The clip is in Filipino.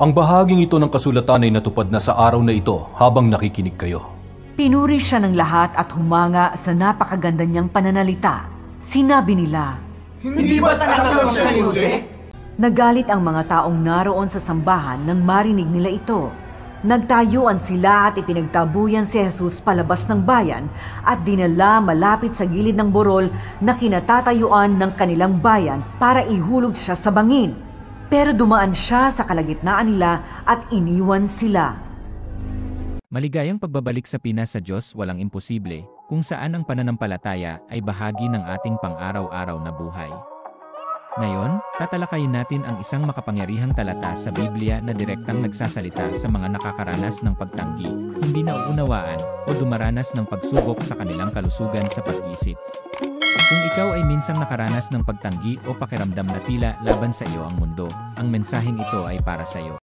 Ang bahaging ito ng kasulatan ay natupad na sa araw na ito habang nakikinig kayo. Pinuri siya ng lahat at humanga sa napakaganda niyang pananalita. Sinabi nila, Hindi ba talagang siya ni Jose? nagalit ang mga taong naroon sa sambahan nang marinig nila ito. Nagtayuan sila at ipinagtabuyan si Jesus palabas ng bayan at dinala malapit sa gilid ng burol na kinatatayuan ng kanilang bayan para ihulog siya sa bangin. Pero dumaan siya sa kalagitnaan nila at iniwan sila. Maligayang pagbabalik sa Pinas sa Diyos walang imposible, kung saan ang pananampalataya ay bahagi ng ating pang-araw-araw na buhay. Ngayon, tatalakayin natin ang isang makapangyarihang talata sa Biblia na direktang nagsasalita sa mga nakakaranas ng pagtanggi, hindi nauunawaan, o dumaranas ng pagsubok sa kanilang kalusugan sa pag-iisip. Kung ikaw ay minsang nakaranas ng pagtanggi o pakiramdam na tila laban sa iyo ang mundo, ang mensaheng ito ay para sa iyo.